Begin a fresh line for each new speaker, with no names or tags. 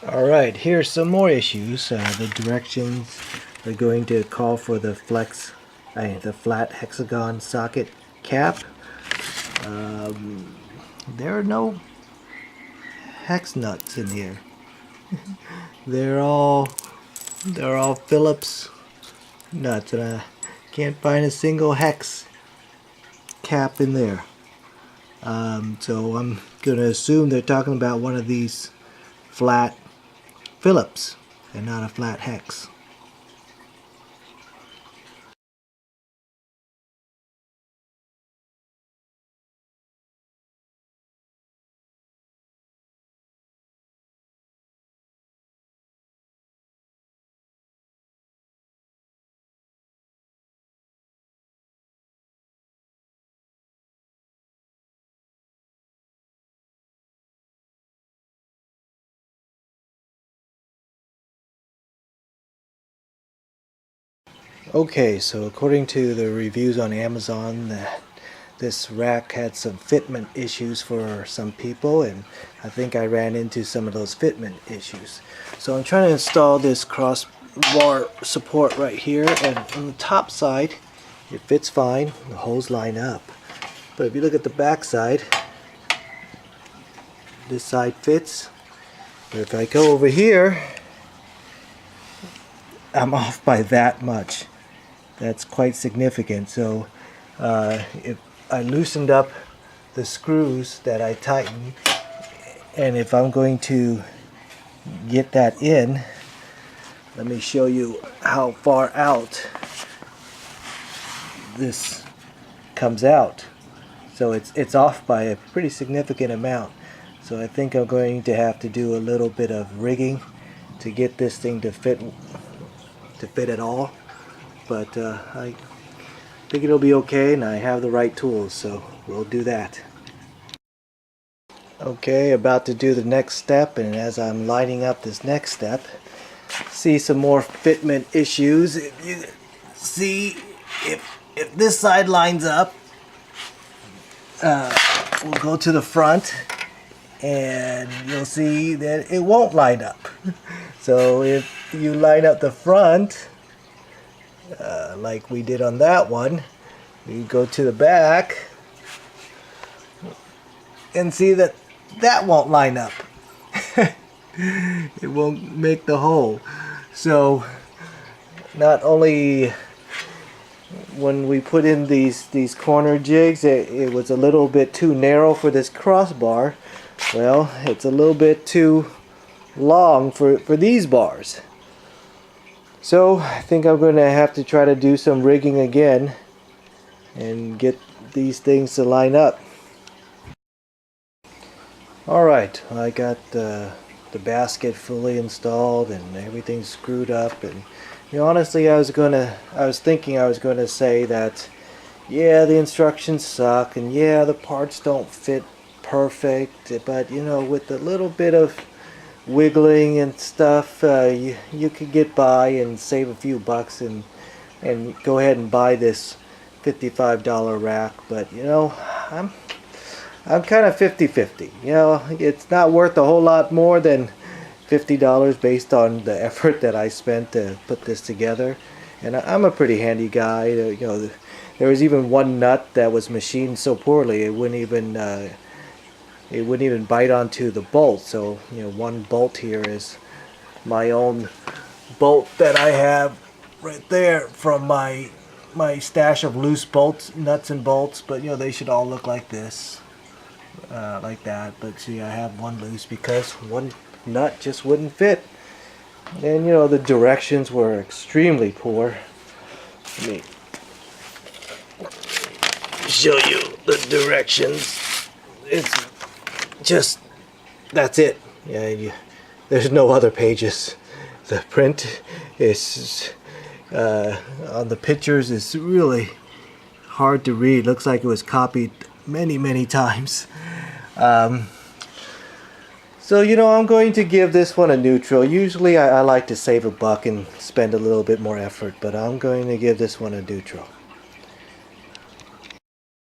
Alright, here's some more issues. The directions are going to call for the the flat hexagon socket cap. There are no hex nuts in here. they're all Phillips nuts, and I can't find a single hex cap in there. So I'm gonna assume they're talking about one of these flat Phillips and not a flat hex. Okay, so according to the reviews on Amazon, this rack had some fitment issues for some people, and I think I ran into some of those fitment issues. So I'm trying to install this crossbar support right here, and on the top side it fits fine, the holes line up. But if you look at the back side, this side fits. But if I go over here, I'm off by that much. That's quite significant. So if I loosened up the screws that I tightened, and if I'm going to get that in, let me show you how far out this comes out. So it's off by a pretty significant amount. So I think I'm going to have to do a little bit of rigging to get this thing to fit at all. But I think it'll be okay, and I have the right tools, so we'll do that. Okay, about to do the next step, and as I'm lining up this next step, see some more fitment issues. If you see, if this side lines up, we'll go to the front, and you'll see that it won't line up. So if you line up the front, like we did on that one, you go to the back and see that won't line up. It won't make the hole. So not only when we put in these corner jigs, it was a little bit too narrow for this crossbar. Well, it's a little bit too long for these bars. So I think I'm going to have to try to do some rigging again and get these things to line up. Alright, I got the basket fully installed and everything's screwed up, and honestly I was thinking I was going to say that yeah, the instructions suck, and yeah, the parts don't fit perfect, but with a little bit of wiggling and stuff, you could get by and save a few bucks and go ahead and buy this $55 rack. But I'm kind of 50-50. It's not worth a whole lot more than $50 based on the effort that I spent to put this together. And I'm a pretty handy guy. There was even one nut that was machined so poorly it wouldn't even bite onto the bolt. So one bolt here is my own bolt that I have right there from my stash of loose bolts, nuts and bolts. But they should all look like this, like that. But see, I have one loose because one nut just wouldn't fit. And the directions were extremely poor. Let me show you the directions. It's just, that's it. There's no other pages. The print is on the pictures is really hard to read. Looks like it was copied many times. So I'm going to give this one a neutral. Usually I like to save a buck and spend a little bit more effort, but I'm going to give this one a neutral.